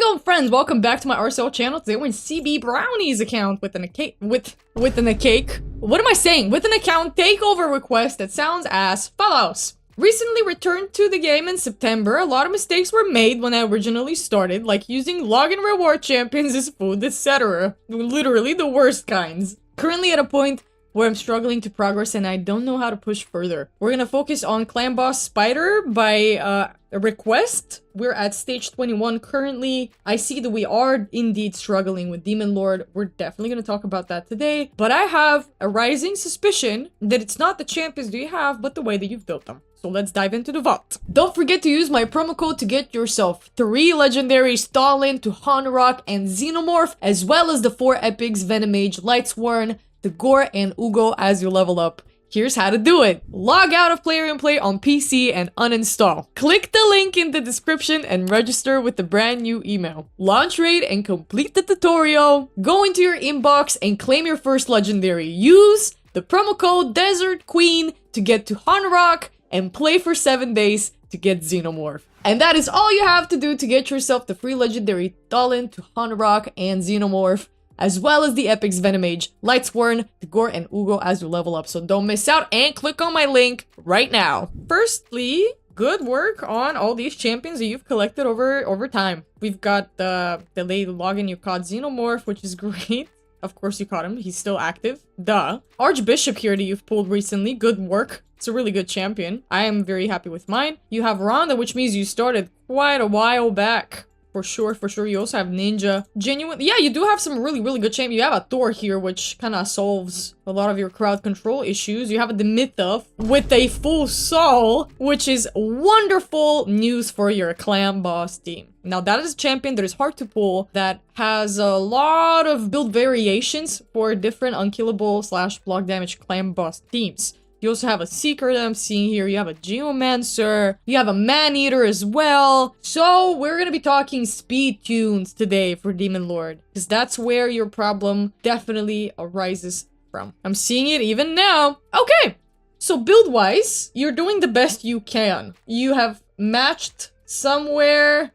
going, friends? Welcome back to my RSL channel. Today we're in CB Brownie's account with an cake. What am I saying? With an account takeover request that sounds as follows. Recently returned to the game in September. A lot of mistakes were made when I originally started, like using login reward champions as food, etc. Literally the worst kinds. Currently at a point where I'm struggling to progress and I don't know how to push further. We're gonna focus on Clan Boss Spider by request. We're at stage 21 currently. I see that we are indeed struggling with Demon Lord. We're definitely gonna talk about that today. But I have a rising suspicion that it's not the champions that you have, but the way that you've built them. So let's dive into the vault. Don't forget to use my promo code to get yourself 3 legendaries, Stalin to Honrock and Xenomorph, as well as the 4 epics, Venomage, Lightsworn, the Gore, and Ugo as you level up. Here's how to do it. Log out of Player and Play on PC and uninstall. Click the link in the description and register with the brand new email. Launch raid and complete the tutorial. Go into your inbox and claim your first legendary. Use the promo code Desert Queen to get to Honrock and play for 7 days to get Xenomorph. And that is all you have to do to get yourself the free legendary Stalin to Honrock and Xenomorph, as well as the epics Venomage, Lightsworn, the Gore, and Ugo as you level up. So don't miss out and click on my link right now. Firstly, good work on all these champions that you've collected over time. We've got the delayed login, you caught Xenomorph, which is great. Of course you caught him, he's still active. Duh. Archbishop here that you've pulled recently, good work. It's a really good champion. I am very happy with mine. You have Rhonda, which means you started quite a while back. For sure. You also have Ninja. Genuine. Yeah, you do have some really good champions. You have a Thor here, which kind of solves a lot of your crowd control issues. You have a Demitha with a full soul, which is wonderful news for your clan boss team. Now, that is a champion that is hard to pull, that has a lot of build variations for different unkillable / block damage clan boss teams. You also have a Seeker that I'm seeing here. You have a Geomancer. You have a Man-Eater as well. So we're gonna be talking speed tunes today for Demon Lord, because that's where your problem definitely arises from. I'm seeing it even now. Okay, so build-wise, you're doing the best you can. You have matched somewhere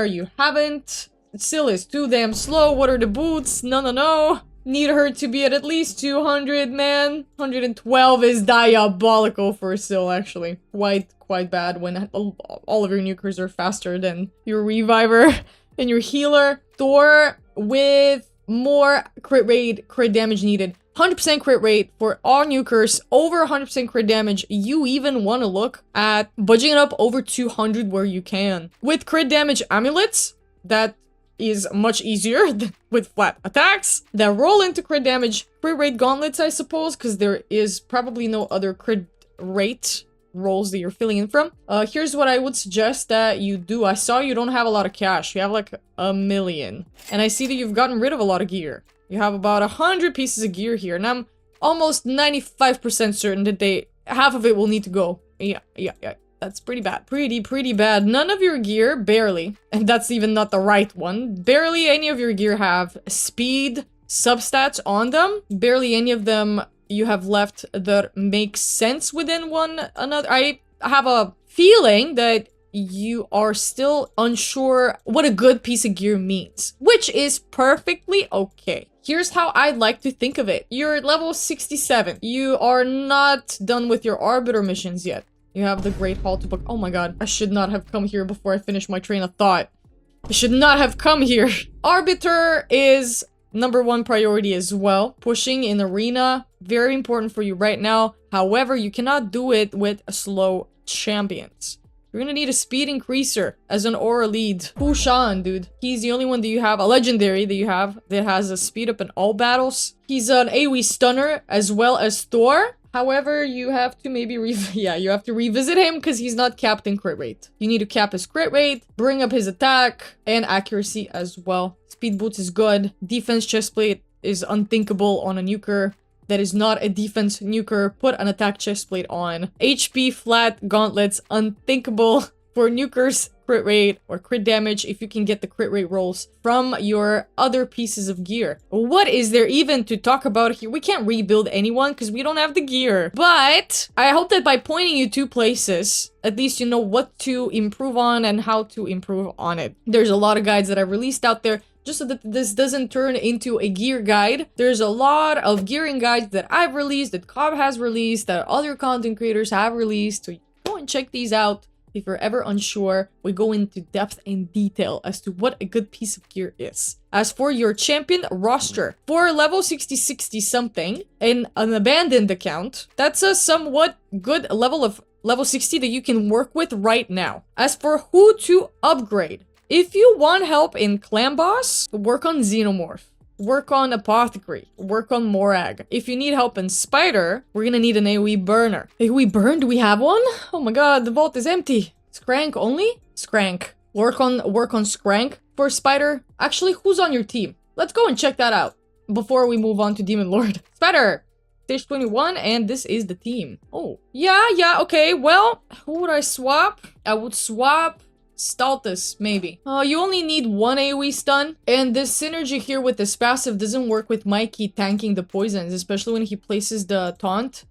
you haven't. It still is too damn slow. What are the boots? No. Need her to be at least 200, man. 112 is diabolical for Syl, actually. Quite bad when all of your nukers are faster than your reviver and your healer. Thor with more crit damage needed. 100% crit rate for all nukers, over 100% crit damage. You even want to look at budging it up over 200 where you can. With crit damage amulets, that is much easier with flat attacks that roll into crit damage. Crit rate gauntlets, I suppose, because there is probably no other crit rate rolls that you're filling in from. Here's what I would suggest that you do. I saw you don't have a lot of cash. You have like 1 million. And I see that you've gotten rid of a lot of gear. You have about 100 pieces of gear here. And I'm almost 95% certain that half of it will need to go. Yeah. That's pretty bad. Pretty bad. None of your gear, barely, and that's even not the right one, barely any of your gear have speed substats on them. Barely any of them you have left that make sense within one another. I have a feeling that you are still unsure what a good piece of gear means, which is perfectly okay. Here's how I'd like to think of it. You're at level 67. You are not done with your Arbiter missions yet. You have the Great Hall to book. Oh my god, I should not have come here before I finish my train of thought. I should not have come here. Arbiter is #1 priority as well. Pushing in arena, very important for you right now. However, you cannot do it with slow champions. You're gonna need a speed increaser as an aura lead. Push on, dude. He's the only one that you have, a legendary that you have, that has a speed up in all battles. He's an AoE stunner as well as Thor. However, you have to maybe you have to revisit him because he's not capped in crit rate. You need to cap his crit rate, bring up his attack, and accuracy as well. Speed boots is good. Defense chestplate is unthinkable on a nuker that is not a defense nuker. Put an attack chestplate on. HP flat gauntlets, unthinkable. for Nuker's crit rate or crit damage if you can get the crit rate rolls from your other pieces of gear. What is there even to talk about here? We can't rebuild anyone because we don't have the gear. But I hope that by pointing you to places, at least you know what to improve on and how to improve on it. There's a lot of guides that I've released out there just so that this doesn't turn into a gear guide. There's a lot of gearing guides that I've released, that Cobb has released, that other content creators have released. So go and check these out. If you're ever unsure, we go into depth and detail as to what a good piece of gear is. As for your champion roster, for level 60 something in an abandoned account, that's a somewhat good level of level 60 that you can work with right now. As for who to upgrade, if you want help in Clan Boss, work on Xenomorph. Work on Apothecary. Work on Morag. If you need help in Spider, we're gonna need an AoE burner. AoE burn? Do we have one? Oh my god, the vault is empty. Skrank only? Skrank. Work on Skrank for Spider. Actually, who's on your team? Let's go and check that out before we move on to Demon Lord. Spider! Stage 21, and this is the team. Oh, yeah, okay, well, who would I swap? I would swap Staltus, maybe. You only need one AoE stun, and this synergy here with this passive doesn't work with Mikey tanking the poisons, especially when he places the taunt,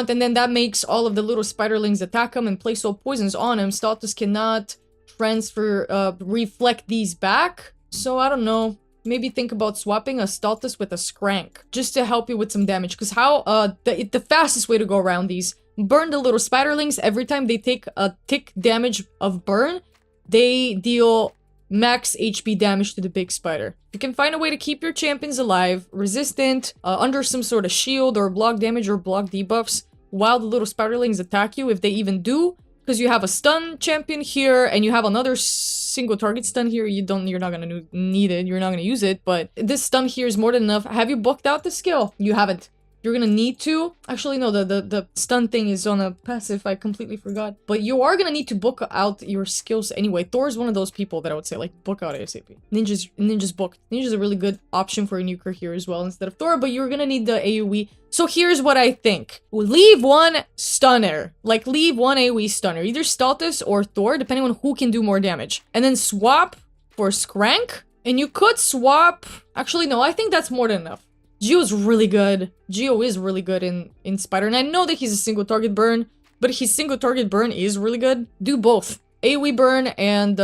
and then that makes all of the little spiderlings attack him and place all poisons on him. Staltus cannot reflect these back, so I don't know. Maybe think about swapping a Staltus with a Skrank, just to help you with some damage, because the fastest way to go around these, burn the little spiderlings. Every time they take a tick damage of burn, they deal max HP damage to the big spider. You can find a way to keep your champions alive, resistant, under some sort of shield or block damage or block debuffs while the little spiderlings attack you, if they even do, because you have a stun champion here and you have another single target stun here. You're not gonna need it, you're not gonna use it, but this stun here is more than enough. Have you booked out the skill? You haven't. You're gonna need to. Actually, no, the stun thing is on a passive. I completely forgot. But you are gonna need to book out your skills anyway. Thor's one of those people that I would say, like, book out ASAP. Ninja's booked. Ninja's a really good option for a nuker here as well instead of Thor, but you're gonna need the AoE. So here's what I think. Leave one stunner. Like, leave one AoE stunner. Either Staltus or Thor, depending on who can do more damage. And then swap for Skrank. And you could swap... Actually, no, I think that's more than enough. Gio's really good. Gio is really good in Spider, and I know that he's a single target burn, but his single target burn is really good. Do both. AoE burn and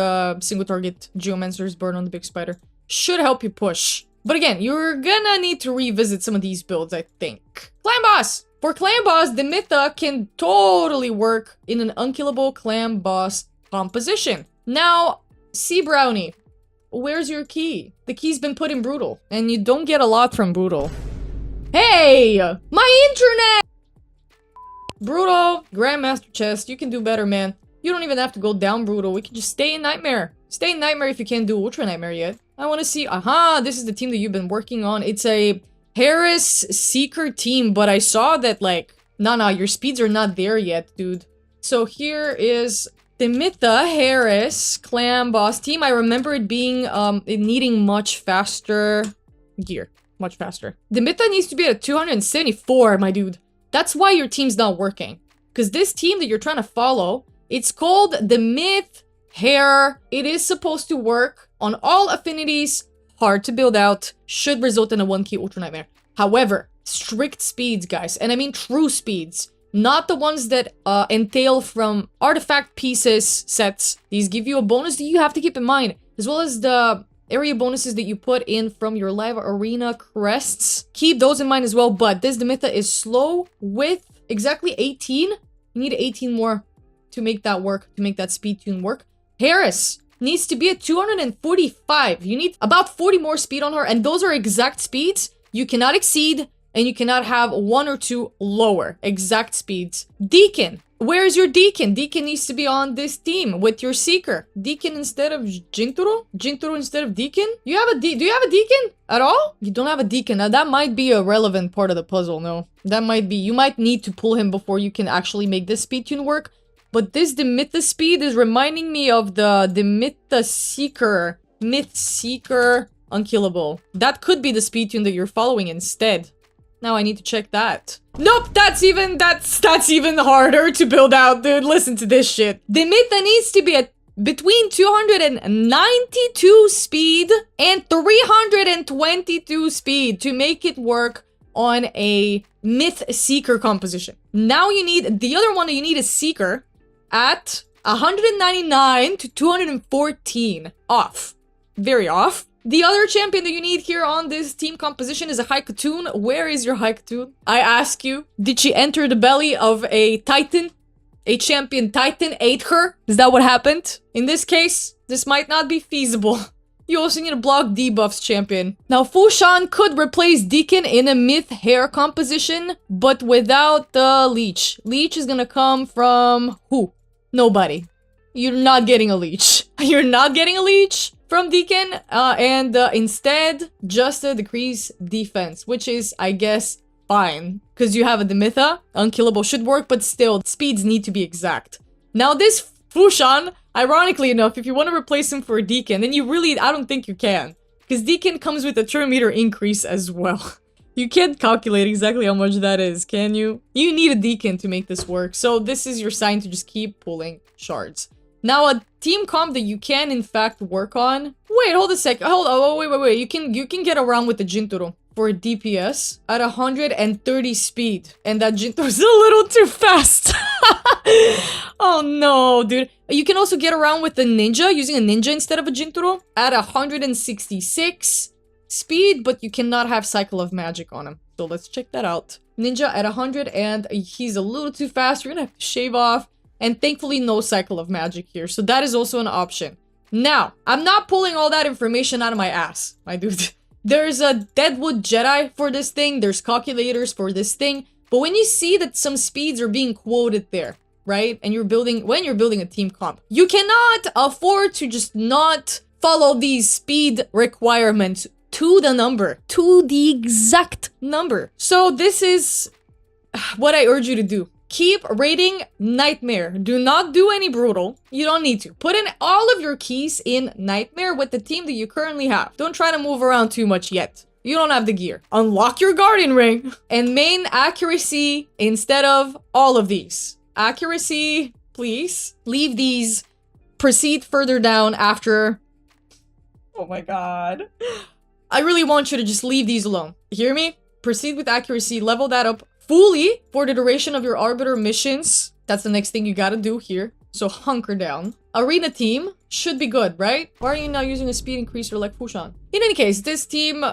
single target Geomancer's burn on the big spider. Should help you push. But again, you're gonna need to revisit some of these builds, I think. Clan Boss! For Clan Boss, the Mytha can totally work in an unkillable Clan Boss composition. Now, Sea Brownie. Where's your key? The key's been put in Brutal, and you don't get a lot from Brutal. Hey! My internet! Brutal, Grandmaster Chest, you can do better, man. You don't even have to go down Brutal, we can just stay in Nightmare. Stay in Nightmare if you can't do Ultra Nightmare yet. I want to see, aha, this is the team that you've been working on. It's a Harris Seeker team, but I saw that, like, nah, your speeds are not there yet, dude. So here is... the Mytha Harris Clan Boss team. I remember it being, needing much faster gear. Much faster. The Mytha needs to be at 274, my dude. That's why your team's not working. Because this team that you're trying to follow, it's called the Myth Hair. It is supposed to work on all affinities, hard to build out, should result in a 1-key Ultra Nightmare. However, strict speeds, guys, and I mean true speeds. Not the ones that entail from artifact pieces sets. These give you a bonus that you have to keep in mind, as well as the area bonuses that you put in from your live arena crests. Keep those in mind as well, but this Demitha is slow with exactly 18. You need 18 more to make that work, to make that speed tune work. Harris needs to be at 245. You need about 40 more speed on her, and those are exact speeds you cannot exceed. And you cannot have 1 or 2 lower exact speeds. Deacon. Where's your Deacon? Deacon needs to be on this team with your Seeker. Deacon instead of Jintaro? Jintaro instead of Deacon? Do you have a Deacon at all? You don't have a Deacon. Now that might be a relevant part of the puzzle, no? That might be. You might need to pull him before you can actually make this speed tune work. But this Demitha speed is reminding me of the Demitha Seeker. Myth Seeker Unkillable. That could be the speed tune that you're following instead. Now I need to check that. Nope, that's even harder to build out, dude. Listen to this shit. The mytha needs to be at between 292 speed and 322 speed to make it work on a Myth Seeker composition. Now you need, the other one that you need is Seeker at 199 to 214. Off. Very off. The other champion that you need here on this team composition is a Haikatoon. Where is your Haikatoon? I ask you, did she enter the belly of a Titan? A champion Titan ate her? Is that what happened? In this case, this might not be feasible. You also need a block debuffs champion. Now, Fushan could replace Deacon in a Myth Hair composition, but without the Leech. Leech is gonna come from who? Nobody. You're not getting a Leech. You're not getting a Leech from Deacon, and instead, just a decrease defense, which is, I guess, fine. Because you have a Demitha, Unkillable should work, but still, speeds need to be exact. Now, this Fushan, ironically enough, if you want to replace him for a Deacon, then you really, I don't think you can. Because Deacon comes with a turn meter increase as well. You can't calculate exactly how much that is, can you? You need a Deacon to make this work, so this is your sign to just keep pulling shards. Now, a team comp that you can, in fact, work on... Wait, hold a sec. Hold on. Oh, wait. You can get around with the Jintoro for DPS at 130 speed. And that Jintoro's a little too fast. Oh, no, dude. You can also get around with the Ninja, using a Ninja instead of a Jintoro at 166 speed, but you cannot have Cycle of Magic on him. So let's check that out. Ninja at 100, and he's a little too fast. You're gonna have to shave off. And thankfully, no Cycle of Magic here. So that is also an option. Now, I'm not pulling all that information out of my ass, my dude. There's a Deadwood Jedi for this thing. There's calculators for this thing. But when you see that some speeds are being quoted there, right? And when you're building a team comp, you cannot afford to just not follow these speed requirements to the number. To the exact number. So this is what I urge you to do. Keep rating Nightmare. Do not do any Brutal. You don't need to. Put in all of your keys in Nightmare with the team that you currently have. Don't try to move around too much yet. You don't have the gear. Unlock your Guardian Ring. And main accuracy instead of all of these. Accuracy, please. Leave these. Proceed further down after... Oh my god. I really want you to just leave these alone. Hear me? Proceed with accuracy. Level that up fully for the duration of your Arbiter missions. That's the next thing you gotta do here. So hunker down. Arena team should be good, right? Why are you not using a speed increaser like Fushan? In any case, this team,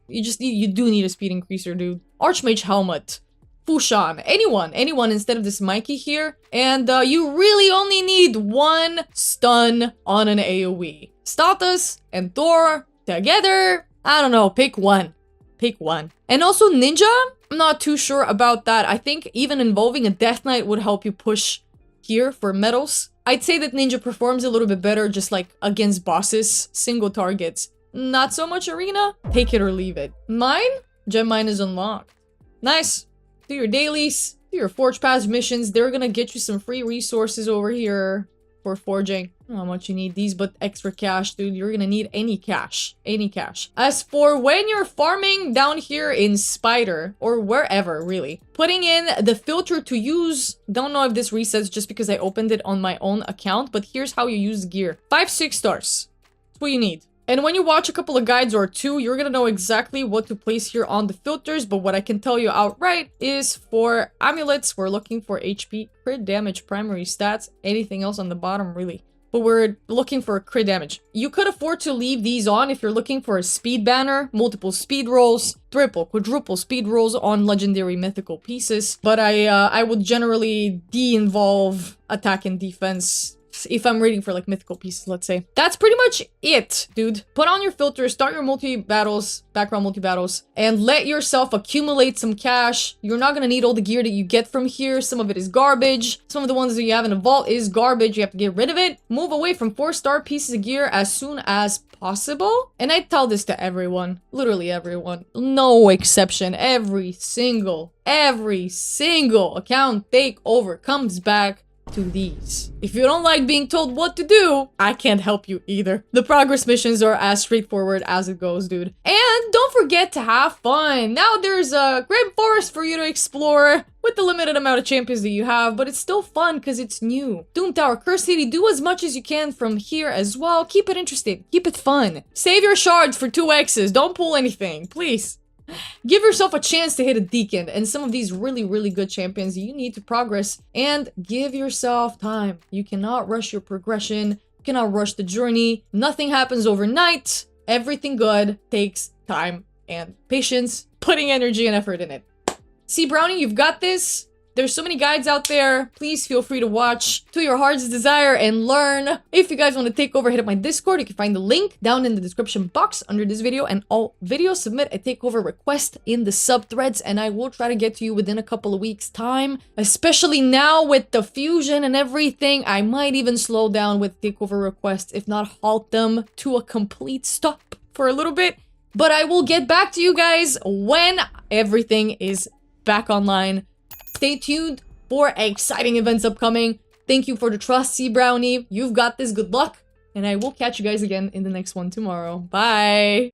you do need a speed increaser, dude. Archmage Helmet. Fushan. Anyone instead of this Mikey here. And you really only need one stun on an AoE. Status and Thor together. I don't know, pick one. Pick one. And also Ninja, I'm not too sure about that. I think even involving a Death Knight would help you push here for medals. I'd say that Ninja performs a little bit better just like against bosses, single targets. Not so much Arena. Take it or leave it. Mine? Gem Mine is unlocked. Nice. Do your dailies, do your Forge Pass missions. They're gonna get you some free resources over here for forging. I don't know how much you need these, but extra cash, dude. You're gonna need any cash. Any cash. As for when you're farming down here in Spider, or wherever, really, putting in the filter to use... Don't know if this resets just because I opened it on my own account, but here's how you use gear. 5, 6 stars. That's what you need. And when you watch a couple of guides or two, you're gonna know exactly what to place here on the filters. But what I can tell you outright is for amulets, we're looking for HP, crit damage, primary stats, anything else on the bottom, really. But we're looking for crit damage. You could afford to leave these on if you're looking for a speed banner, multiple speed rolls, triple, quadruple speed rolls on legendary mythical pieces. But I would generally de-involve attack and defense if I'm reading for like mythical pieces, let's say. That's pretty much it, dude. Put on your filters, start your multi-battles, background multi-battles, and let yourself accumulate some cash. You're not gonna need all the gear that you get from here. Some of it is garbage. Some of the ones that you have in a vault is garbage. You have to get rid of it. Move away from 4-star pieces of gear as soon as possible. And I tell this to everyone, literally everyone, no exception. Every single account takeover comes back to these. If you don't like being told what to do, I can't help you either. The progress missions are as straightforward as it goes, dude. And don't forget to have fun. Now there's a great forest for you to explore with the limited amount of champions that you have, but it's still fun because it's new. Doom Tower, Curse City, do as much as you can from here as well. Keep it interesting. Keep it fun. Save your shards for 2x's. Don't pull anything, please. Give yourself a chance to hit a Deacon and some of these really, really good champions you need to progress, and give yourself time. You cannot rush your progression. You cannot rush the journey. Nothing happens overnight. Everything good takes time and patience, putting energy and effort in it. See, Brownie, you've got this. There's so many guides out there. Please feel free to watch to your heart's desire and learn. If you guys want to take over, hit up my Discord. You can find the link down in the description box under this video. And all videos, submit a takeover request in the subthreads, and I will try to get to you within a couple of weeks' time. Especially now with the fusion and everything, I might even slow down with takeover requests, if not halt them to a complete stop for a little bit. But I will get back to you guys when everything is back online. Stay tuned for exciting events upcoming. Thank you for the trust, C Brownie. You've got this. Good luck. And I will catch you guys again in the next one tomorrow. Bye.